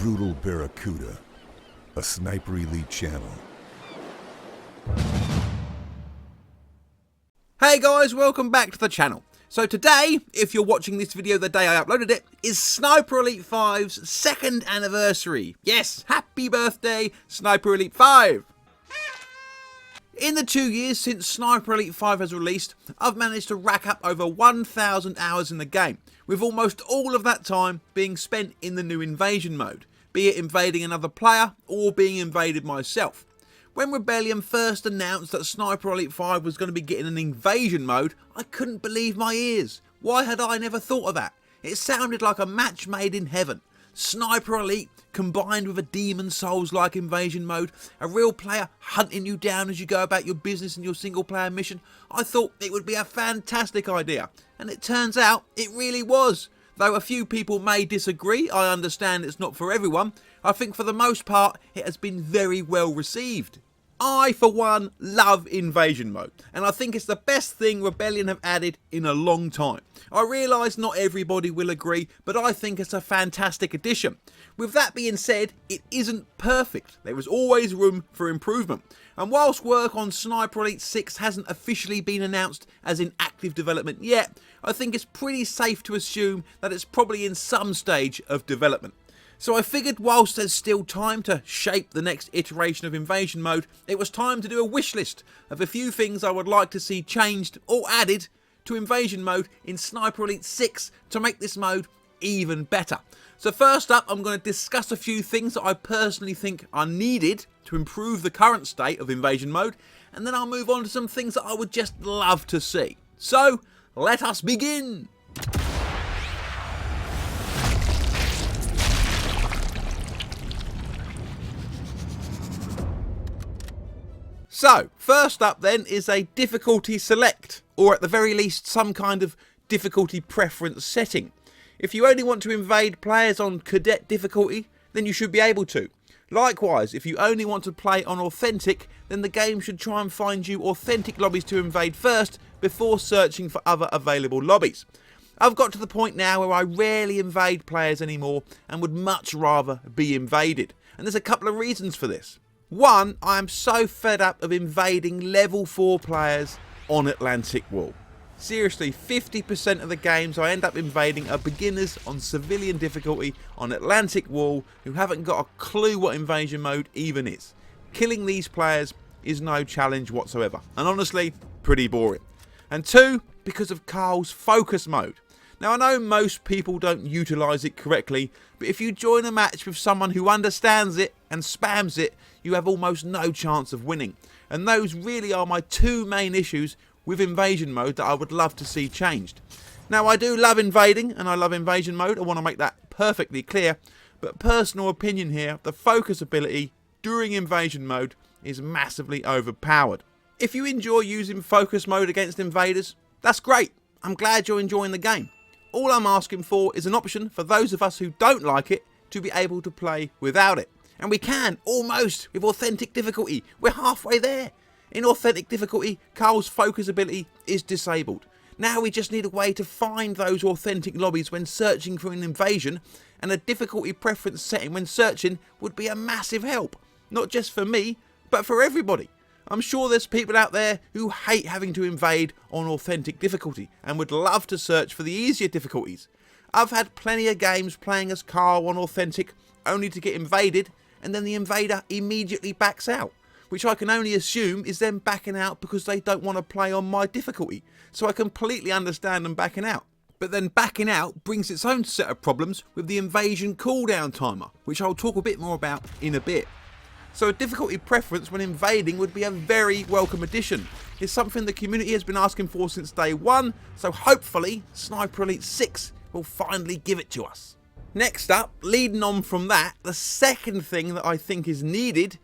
Brutal Barracuda, a Sniper Elite channel. Hey guys, welcome back to the channel. So today, if you're watching this video the day I uploaded it, is Sniper Elite 5's second anniversary. Yes, happy birthday, Sniper Elite 5! In the 2 years since Sniper Elite 5 has released, I've managed to rack up over 1,000 hours in the game, with almost all of that time being spent in the new invasion mode, be it invading another player or being invaded myself. When Rebellion first announced that Sniper Elite 5 was going to be getting an invasion mode, I couldn't believe my ears. Why had I never thought of that? It sounded like a match made in heaven. Sniper Elite combined with a Demon Souls-like invasion mode, a real player hunting you down as you go about your business and your single player mission. I thought it would be a fantastic idea, and it turns out it really was. Though a few people may disagree, I understand it's not for everyone. I think for the most part it has been very well received. I, for one, love invasion mode, and I think it's the best thing Rebellion have added in a long time. I realise not everybody will agree, but I think it's a fantastic addition. With that being said, it isn't perfect. There is always room for improvement. And whilst work on Sniper Elite 6 hasn't officially been announced as in active development yet, I think it's pretty safe to assume that it's probably in some stage of development. So I figured whilst there's still time to shape the next iteration of invasion mode, it was time to do a wish list of a few things I would like to see changed or added to invasion mode in Sniper Elite 6 to make this mode even better. So first up, I'm going to discuss a few things that I personally think are needed to improve the current state of invasion mode, and then I'll move on to some things that I would just love to see. So let us begin! So, first up then is a difficulty select, or at the very least some kind of difficulty preference setting. If you only want to invade players on cadet difficulty, then you should be able to. Likewise, if you only want to play on authentic, then the game should try and find you authentic lobbies to invade first before searching for other available lobbies. I've got to the point now where I rarely invade players anymore and would much rather be invaded. And there's a couple of reasons for this. One, I am so fed up of invading level 4 players on Atlantic Wall. Seriously, 50% of the games I end up invading are beginners on civilian difficulty on Atlantic Wall who haven't got a clue what invasion mode even is. Killing these players is no challenge whatsoever, and honestly, pretty boring. And two, because of Carl's focus mode. Now I know most people don't utilise it correctly, but if you join a match with someone who understands it and spams it, you have almost no chance of winning. And those really are my two main issues with invasion mode that I would love to see changed. Now I do love invading and I love invasion mode, I want to make that perfectly clear, but personal opinion here, the focus ability during invasion mode is massively overpowered. If you enjoy using focus mode against invaders, that's great, I'm glad you're enjoying the game. All I'm asking for is an option for those of us who don't like it to be able to play without it. And we can, almost, with authentic difficulty. We're halfway there. In authentic difficulty, Carl's focus ability is disabled. Now we just need a way to find those authentic lobbies when searching for an invasion, and a difficulty preference setting when searching would be a massive help. Not just for me, but for everybody. I'm sure there's people out there who hate having to invade on authentic difficulty and would love to search for the easier difficulties. I've had plenty of games playing as Carl on authentic only to get invaded and then the invader immediately backs out, which I can only assume is them backing out because they don't want to play on my difficulty. So I completely understand them backing out. But then backing out brings its own set of problems with the invasion cooldown timer, which I'll talk a bit more about in a bit. So a difficulty preference when invading would be a very welcome addition. It's something the community has been asking for since day one, so hopefully Sniper Elite 6 will finally give it to us. Next up, leading on from that, the second thing that I think is needed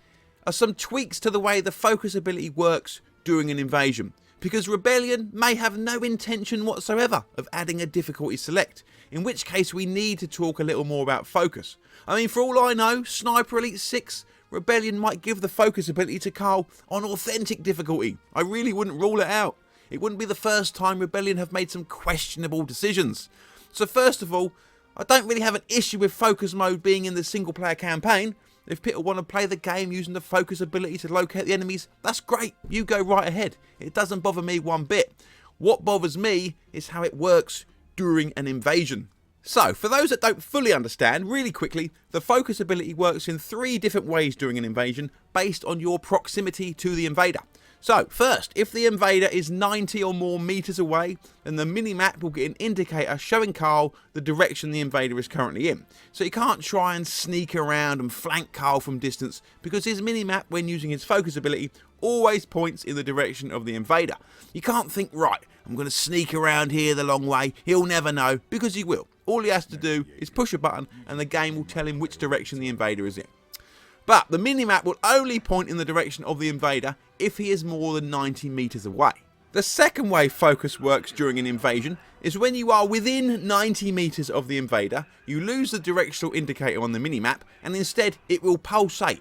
are some tweaks to the way the focus ability works during an invasion. Because Rebellion may have no intention whatsoever of adding a difficulty select, in which case we need to talk a little more about focus. I mean, for all I know, Sniper Elite 6 Rebellion might give the focus ability to Carl on authentic difficulty. I really wouldn't rule it out. It wouldn't be the first time Rebellion have made some questionable decisions. So first of all, I don't really have an issue with focus mode being in the single player campaign. If people want to play the game using the focus ability to locate the enemies, that's great, you go right ahead. It doesn't bother me one bit. What bothers me is how it works during an invasion. So, for those that don't fully understand, really quickly, the focus ability works in 3 different ways during an invasion based on your proximity to the invader. So, first, if the invader is 90 or more meters away, then the minimap will get an indicator showing Carl the direction the invader is currently in. So he can't try and sneak around and flank Carl from distance, because his minimap, when using his focus ability, always points in the direction of the invader. You can't think, right, I'm going to sneak around here the long way, he'll never know, because he will. All he has to do is push a button and the game will tell him which direction the invader is in. But the minimap will only point in the direction of the invader if he is more than 90 meters away. The second way focus works during an invasion is when you are within 90 meters of the invader, you lose the directional indicator on the minimap and instead it will pulsate,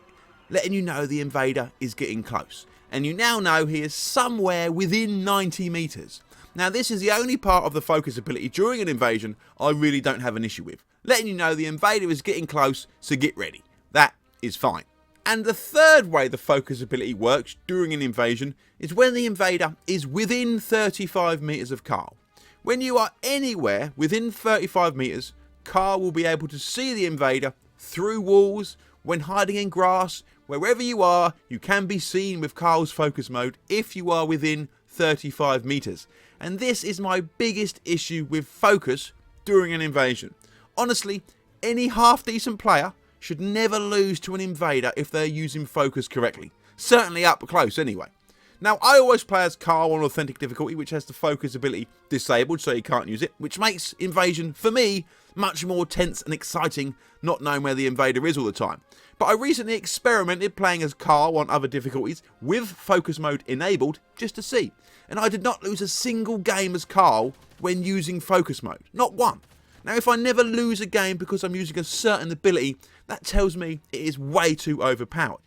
letting you know the invader is getting close. And you now know he is somewhere within 90 meters. Now this is the only part of the focus ability during an invasion I really don't have an issue with, letting you know the invader is getting close, so get ready. That is fine. And the third way the focus ability works during an invasion is when the invader is within 35 meters of Carl. When you are anywhere within 35 meters, Carl will be able to see the invader through walls, when hiding in grass, wherever you are, you can be seen with Carl's focus mode if you are within 35 meters. And this is my biggest issue with focus during an invasion. Honestly, any half decent player should never lose to an invader if they're using focus correctly. Certainly up close anyway. Now I always play as Carl on authentic difficulty, which has the focus ability disabled so you can't use it, which makes invasion for me much more tense and exciting, not knowing where the invader is all the time. But I recently experimented playing as Carl on other difficulties with focus mode enabled just to see, and I did not lose a single game as Carl when using focus mode, not one. Now if I never lose a game because I'm using a certain ability, that tells me it is way too overpowered.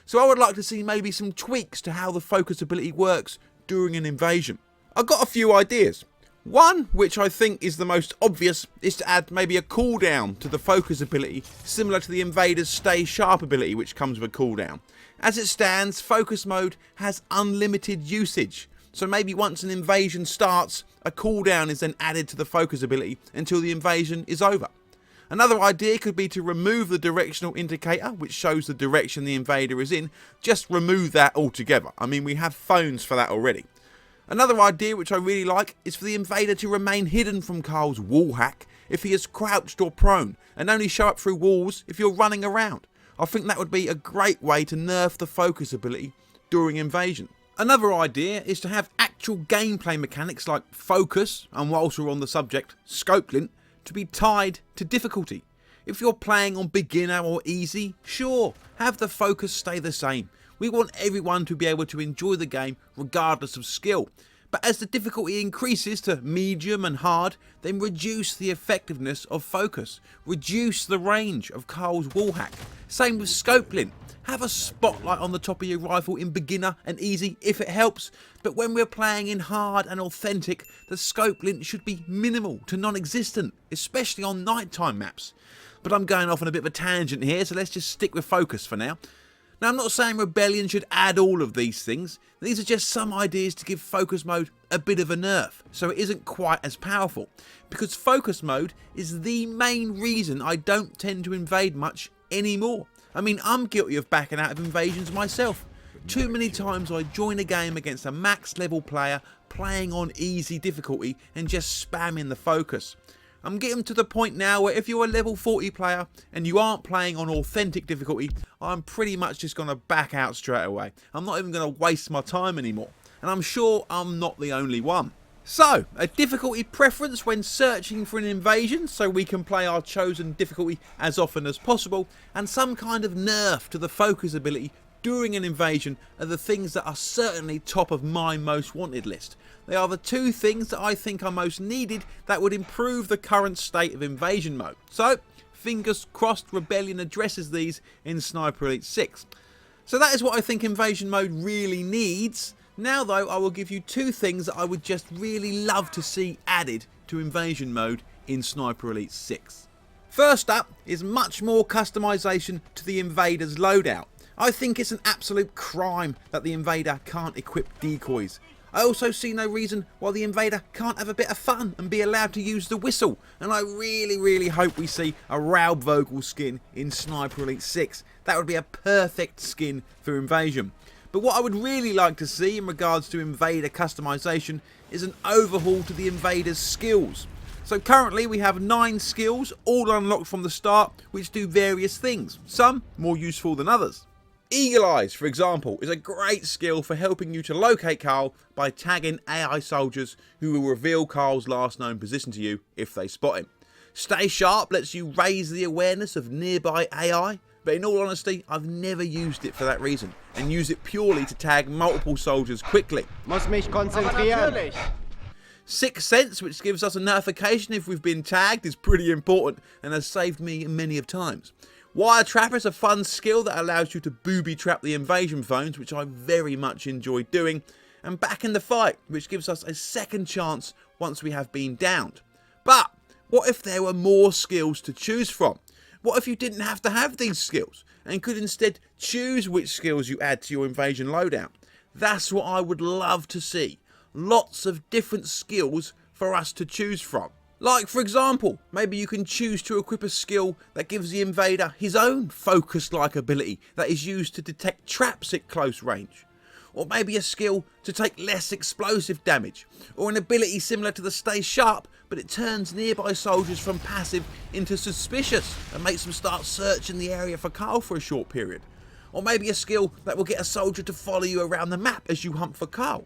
So I would like to see maybe some tweaks to how the focus ability works during an invasion. I've got a few ideas. One, which I think is the most obvious, is to add maybe a cooldown to the focus ability, similar to the invader's stay sharp ability, which comes with a cooldown. As it stands, focus mode has unlimited usage. So maybe once an invasion starts, a cooldown is then added to the focus ability until the invasion is over. Another idea could be to remove the directional indicator, which shows the direction the invader is in. Just remove that altogether. I mean, we have phones for that already. Another idea which I really like is for the invader to remain hidden from Carl's wall hack if he is crouched or prone, and only show up through walls if you're running around. I think that would be a great way to nerf the focus ability during invasion. Another idea is to have actual gameplay mechanics like focus, and whilst we're on the subject, scope glint, to be tied to difficulty. If you're playing on beginner or easy, sure, have the focus stay the same. We want everyone to be able to enjoy the game regardless of skill. But as the difficulty increases to medium and hard, then reduce the effectiveness of focus. Reduce the range of Carl's wall hack. Same with scope glint. Have a spotlight on the top of your rifle in beginner and easy if it helps, but when we're playing in hard and authentic, the scope glint should be minimal to non-existent, especially on nighttime maps. But I'm going off on a bit of a tangent here, so let's just stick with focus for now. Now I'm not saying Rebellion should add all of these things, these are just some ideas to give focus mode a bit of a nerf, so it isn't quite as powerful, because focus mode is the main reason I don't tend to invade much anymore. I mean, I'm guilty of backing out of invasions myself. Too many times I join a game against a max level player playing on easy difficulty and just spamming the focus. I'm getting to the point now where if you're a level 40 player and you aren't playing on authentic difficulty, I'm pretty much just going to back out straight away. I'm not even going to waste my time anymore. And I'm sure I'm not the only one. So, a difficulty preference when searching for an invasion so we can play our chosen difficulty as often as possible, and some kind of nerf to the focus ability during an invasion are the things that are certainly top of my most wanted list. They are the two things that I think are most needed that would improve the current state of invasion mode. So, fingers crossed Rebellion addresses these in Sniper Elite 6. So that is what I think invasion mode really needs. Now though, I will give you two things that I would just really love to see added to invasion mode in Sniper Elite 6. First up is much more customization to the invader's loadout. I think it's an absolute crime that the invader can't equip decoys. I also see no reason why the invader can't have a bit of fun and be allowed to use the whistle, and I really hope we see a Raubvogel skin in Sniper Elite 6. That would be a perfect skin for Invasion. But what I would really like to see in regards to invader customization is an overhaul to the invader's skills. So currently we have 9 skills, all unlocked from the start, which do various things, some more useful than others. Eagle Eyes, for example, is a great skill for helping you to locate Carl by tagging AI soldiers who will reveal Carl's last known position to you if they spot him. Stay Sharp lets you raise the awareness of nearby AI, but in all honesty, I've never used it for that reason, and use it purely to tag multiple soldiers quickly. Muss mich konzentrieren. Sixth Sense, which gives us a notification if we've been tagged, is pretty important and has saved me many of times. Wire Trapper is a fun skill that allows you to booby trap the invasion phones, which I very much enjoy doing. And Back in the Fight, which gives us a second chance once we have been downed. But what if there were more skills to choose from? What if you didn't have to have these skills and could instead choose which skills you add to your invasion loadout? That's what I would love to see. Lots of different skills for us to choose from. Like, for example, maybe you can choose to equip a skill that gives the invader his own focus-like ability that is used to detect traps at close range. Or maybe a skill to take less explosive damage. Or an ability similar to the Stay Sharp, but it turns nearby soldiers from passive into suspicious and makes them start searching the area for Carl for a short period. Or maybe a skill that will get a soldier to follow you around the map as you hunt for Carl.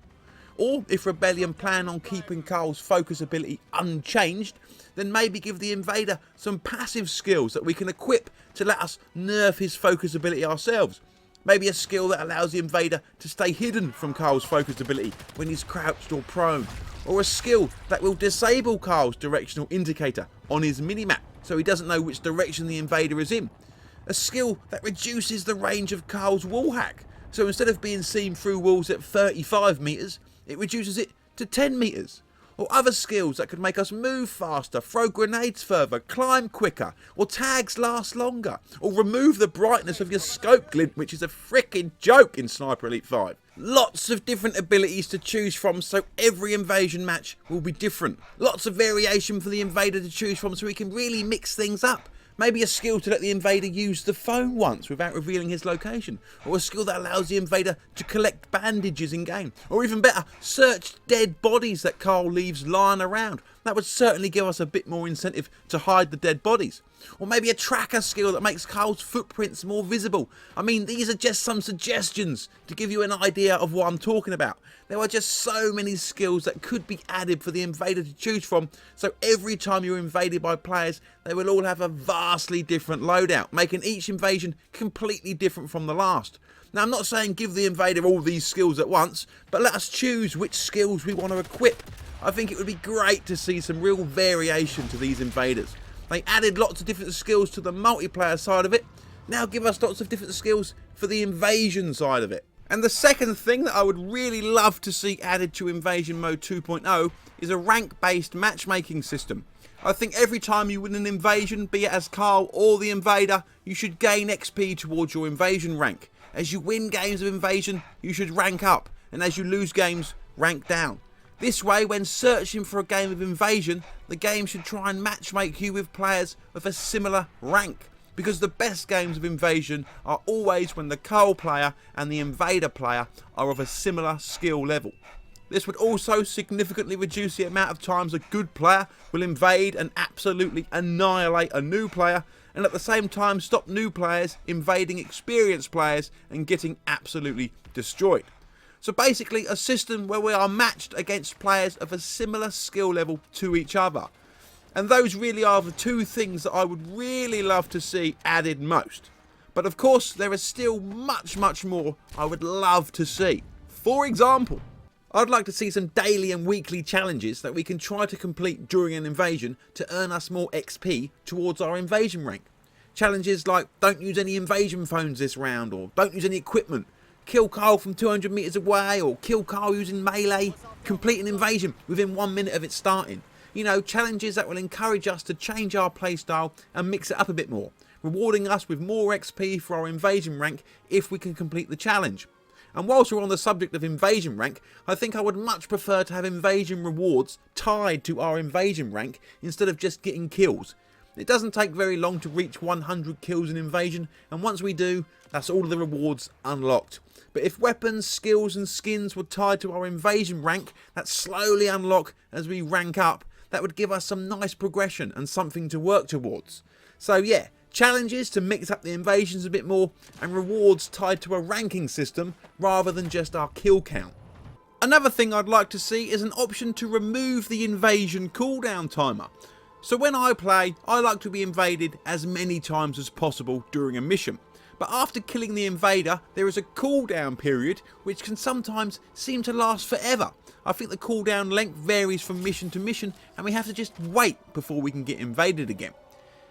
Or if Rebellion plan on keeping Carl's focus ability unchanged, then maybe give the invader some passive skills that we can equip to let us nerf his focus ability ourselves. Maybe a skill that allows the invader to stay hidden from Carl's focus ability when he's crouched or prone. Or a skill that will disable Carl's directional indicator on his minimap so he doesn't know which direction the invader is in. A skill that reduces the range of Carl's wall hack, so instead of being seen through walls at 35 meters, it reduces it to 10 meters. Or other skills that could make us move faster, throw grenades further, climb quicker, or tags last longer, or remove the brightness of your scope glint, which is a freaking joke in Sniper Elite 5. Lots of different abilities to choose from, so every invasion match will be different. Lots of variation for the invader to choose from, so we can really mix things up. Maybe a skill to let the invader use the phone once without revealing his location. Or a skill that allows the invader to collect bandages in game. Or even better, search dead bodies that Carl leaves lying around. That would certainly give us a bit more incentive to hide the dead bodies. Or maybe a tracker skill that makes Carl's footprints more visible. I mean, these are just some suggestions to give you an idea of what I'm talking about. There are just so many skills that could be added for the invader to choose from, so every time you're invaded by players, they will all have a vastly different loadout, making each invasion completely different from the last. Now, I'm not saying give the invader all these skills at once, but let us choose which skills we want to equip. I think it would be great to see some real variation to these invaders. They added lots of different skills to the multiplayer side of it. Now give us lots of different skills for the invasion side of it. And the second thing that I would really love to see added to Invasion Mode 2.0 is a rank-based matchmaking system. I think every time you win an invasion, be it as Carl or the invader, you should gain XP towards your invasion rank. As you win games of invasion, you should rank up, and as you lose games, rank down. This way, when searching for a game of invasion, the game should try and matchmake you with players of a similar rank. Because the best games of invasion are always when the Carl player and the invader player are of a similar skill level. This would also significantly reduce the amount of times a good player will invade and absolutely annihilate a new player, and at the same time stop new players invading experienced players and getting absolutely destroyed. So basically a system where we are matched against players of a similar skill level to each other. And those really are the two things that I would really love to see added most. But of course, there is still much more I would love to see. For example, I'd like to see some daily and weekly challenges that we can try to complete during an invasion to earn us more XP towards our invasion rank. Challenges like don't use any invasion phones this round, or don't use any equipment, kill Carl from 200 meters away, or kill Carl using melee, complete an invasion within 1 minute of it starting. You know, challenges that will encourage us to change our playstyle and mix it up a bit more, rewarding us with more XP for our invasion rank if we can complete the challenge. And whilst we're on the subject of invasion rank, I think I would much prefer to have invasion rewards tied to our invasion rank instead of just getting kills. It doesn't take very long to reach 100 kills in invasion, and once we do, that's all of the rewards unlocked. But if weapons, skills and skins were tied to our invasion rank that slowly unlock as we rank up, that would give us some nice progression and something to work towards. So yeah, challenges to mix up the invasions a bit more, and rewards tied to a ranking system rather than just our kill count. Another thing I'd like to see is an option to remove the invasion cooldown timer. So when I play, I like to be invaded as many times as possible during a mission. But after killing the invader, there is a cooldown period which can sometimes seem to last forever. I think the cooldown length varies from mission to mission, and we have to just wait before we can get invaded again.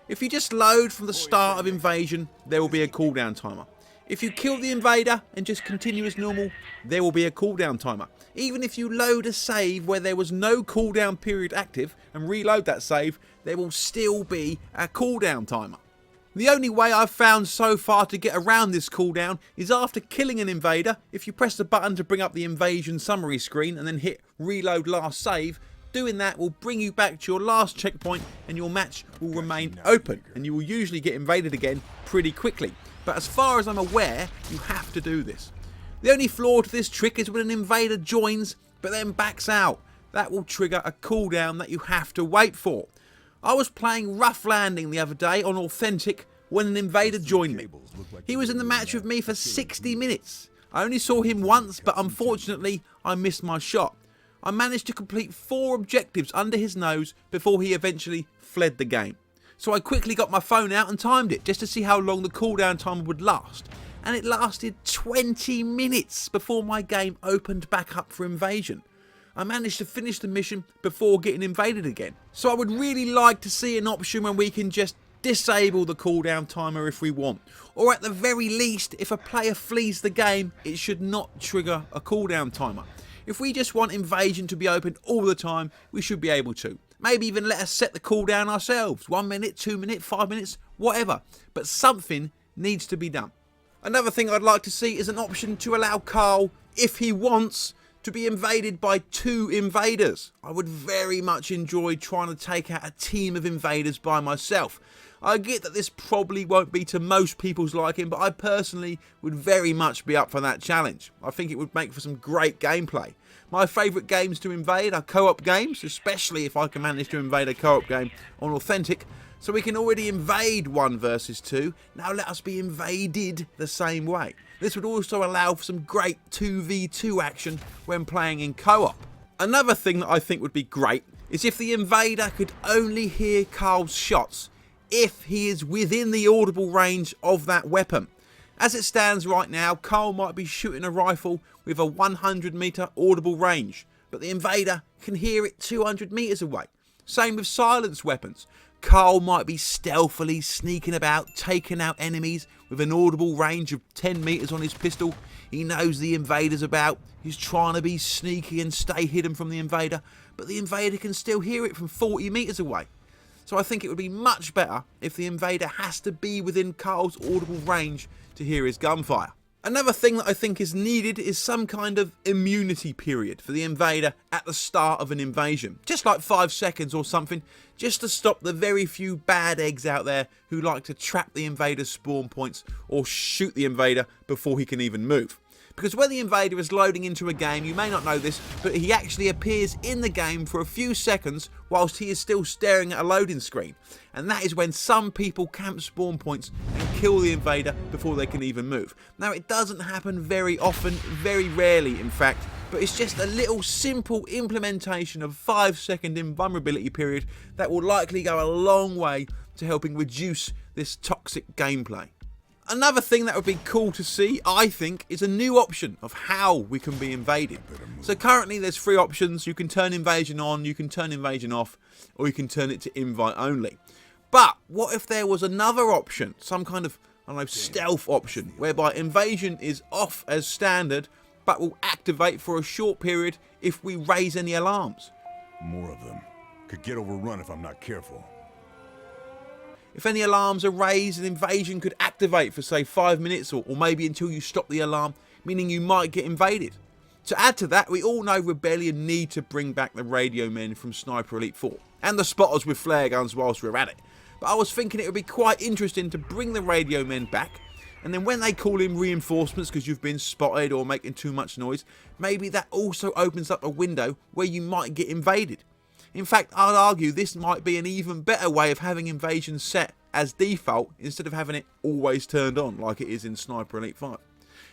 If you just load from the start of invasion, there will be a cooldown timer. If you kill the invader and just continue as normal, there will be a cooldown timer. Even if you load a save where there was no cooldown period active and reload that save, there will still be a cooldown timer. The only way I've found so far to get around this cooldown is after killing an invader. If you press the button to bring up the invasion summary screen and then hit reload last save, doing that will bring you back to your last checkpoint and your match will remain open, and you will usually get invaded again pretty quickly. But as far as I'm aware, you have to do this. The only flaw to this trick is when an invader joins but then backs out. That will trigger a cooldown that you have to wait for. I was playing Rough Landing the other day on Authentic when an invader joined me. He was in the match with me for 60 minutes. I only saw him once, but unfortunately I missed my shot. I managed to complete 4 objectives under his nose before he eventually fled the game. So I quickly got my phone out and timed it just to see how long the cooldown timer would last. And it lasted 20 minutes before my game opened back up for invasion. I managed to finish the mission before getting invaded again. So I would really like to see an option where we can just disable the cooldown timer if we want. Or at the very least, if a player flees the game, it should not trigger a cooldown timer. If we just want invasion to be open all the time, we should be able to. Maybe even let us set the cooldown ourselves. 1 minute, 2 minutes, 5 minutes, whatever. But something needs to be done. Another thing I'd like to see is an option to allow Carl, if he wants, to be invaded by 2 invaders. I would very much enjoy trying to take out a team of invaders by myself. I get that this probably won't be to most people's liking, but I personally would very much be up for that challenge. I think it would make for some great gameplay. My favourite games to invade are co-op games, especially if I can manage to invade a co-op game on Authentic. So we can already invade 1 versus 2, now let us be invaded the same way. This would also allow for some great 2v2 action when playing in co-op. Another thing that I think would be great is if the invader could only hear Carl's shots if he is within the audible range of that weapon. As it stands right now, Carl might be shooting a rifle with a 100 metre audible range, but the invader can hear it 200 metres away. Same with silenced weapons. Carl might be stealthily sneaking about, taking out enemies with an audible range of 10 metres on his pistol. He knows the invader's about, he's trying to be sneaky and stay hidden from the invader, but the invader can still hear it from 40 metres away. So I think it would be much better if the invader has to be within Carl's audible range to hear his gunfire. Another thing that I think is needed is some kind of immunity period for the invader at the start of an invasion. Just like 5 seconds or something, just to stop the very few bad eggs out there who like to trap the invader's spawn points or shoot the invader before he can even move. Because when the invader is loading into a game, you may not know this, but he actually appears in the game for a few seconds whilst he is still staring at a loading screen. And that is when some people camp spawn points and kill the invader before they can even move. Now it doesn't happen very often, very rarely in fact, but it's just a little simple implementation of 5-second invulnerability period that will likely go a long way to helping reduce this toxic gameplay. Another thing that would be cool to see, I think, is a new option of how we can be invaded. So currently there's 3 options. You can turn invasion on, you can turn invasion off, or you can turn it to invite only. But what if there was another option, some kind of, I don't know, stealth option, whereby invasion is off as standard, but will activate for a short period if we raise any alarms? More of them. Could get overrun if I'm not careful. If any alarms are raised, an invasion could activate for say 5 minutes or maybe until you stop the alarm, meaning you might get invaded. To add to that, we all know Rebellion need to bring back the radio men from Sniper Elite 4 and the spotters with flare guns whilst we're at it. But I was thinking it would be quite interesting to bring the radio men back, and then when they call in reinforcements because you've been spotted or making too much noise, maybe that also opens up a window where you might get invaded. In fact, I'd argue this might be an even better way of having invasion set as default instead of having it always turned on like it is in Sniper Elite 5.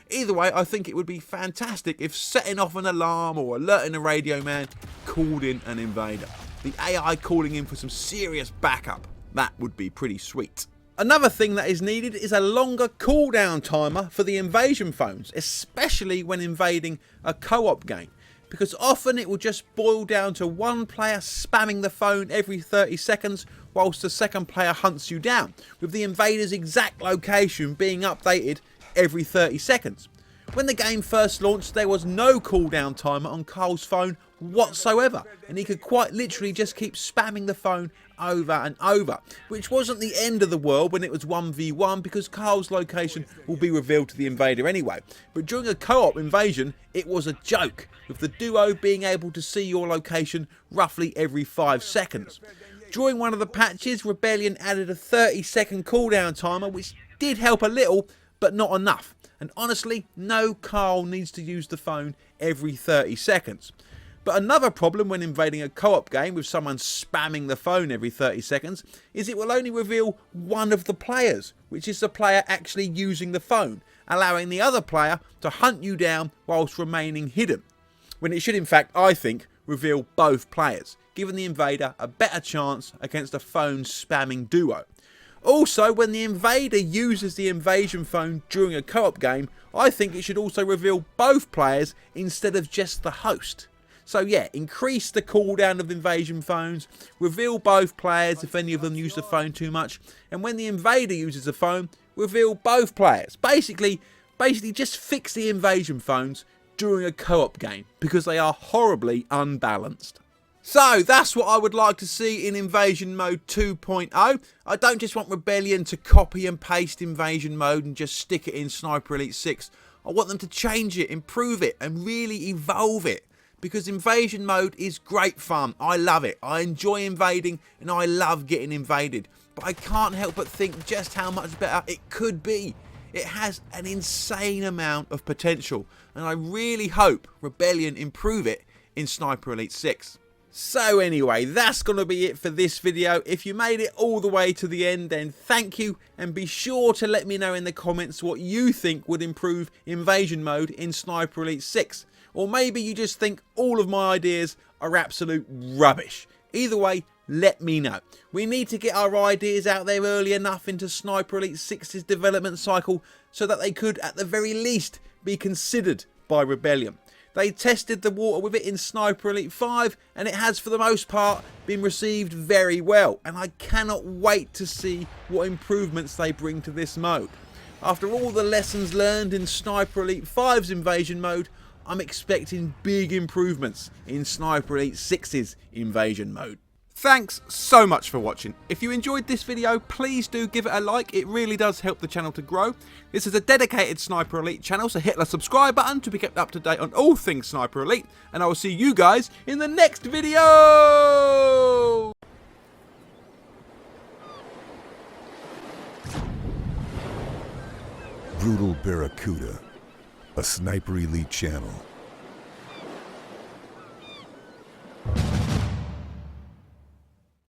Either way, I think it would be fantastic if setting off an alarm or alerting a radio man called in an invader. The AI calling in for some serious backup. That would be pretty sweet. Another thing that is needed is a longer cooldown timer for the invasion phones, especially when invading a co-op game, because often it will just boil down to one player spamming the phone every 30 seconds whilst the second player hunts you down, with the invader's exact location being updated every 30 seconds. When the game first launched, there was no cooldown timer on Carl's phone whatsoever, and he could quite literally just keep spamming the phone over and over, which wasn't the end of the world when it was 1v1 because Carl's location will be revealed to the invader anyway. But during a co-op invasion, it was a joke, with the duo being able to see your location roughly every 5 seconds. During one of the patches, Rebellion added a 30-second cooldown timer, which did help a little, but not enough. And honestly, no Carl needs to use the phone every 30 seconds. But another problem when invading a co-op game with someone spamming the phone every 30 seconds is it will only reveal one of the players, which is the player actually using the phone, allowing the other player to hunt you down whilst remaining hidden. When it should in fact, I think, reveal both players, giving the invader a better chance against a phone spamming duo. Also, when the invader uses the invasion phone during a co-op game, I think it should also reveal both players instead of just the host. So yeah, increase the cooldown of invasion phones, reveal both players if any of them use the phone too much, and when the invader uses the phone, reveal both players. Basically just fix the invasion phones during a co-op game, because they are horribly unbalanced. So that's what I would like to see in Invasion Mode 2.0. I don't just want Rebellion to copy and paste Invasion Mode and just stick it in Sniper Elite 6. I want them to change it, improve it, and really evolve it. Because Invasion Mode is great fun. I love it. I enjoy invading and I love getting invaded. But I can't help but think just how much better it could be. It has an insane amount of potential. And I really hope Rebellion improve it in Sniper Elite 6. So anyway, that's going to be it for this video. If you made it all the way to the end, then thank you, and be sure to let me know in the comments what you think would improve Invasion Mode in Sniper Elite 6. Or maybe you just think all of my ideas are absolute rubbish. Either way, let me know. We need to get our ideas out there early enough into Sniper Elite 6's development cycle so that they could at the very least be considered by Rebellion. They tested the water with it in Sniper Elite 5 and it has for the most part been received very well, and I cannot wait to see what improvements they bring to this mode. After all the lessons learned in Sniper Elite 5's Invasion Mode, I'm expecting big improvements in Sniper Elite 6's Invasion Mode. Thanks so much for watching. If you enjoyed this video, please do give it a like. It really does help the channel to grow. This is a dedicated Sniper Elite channel, so hit the subscribe button to be kept up to date on all things Sniper Elite. And I will see you guys in the next video! Brutal Barracuda, a Sniper Elite channel.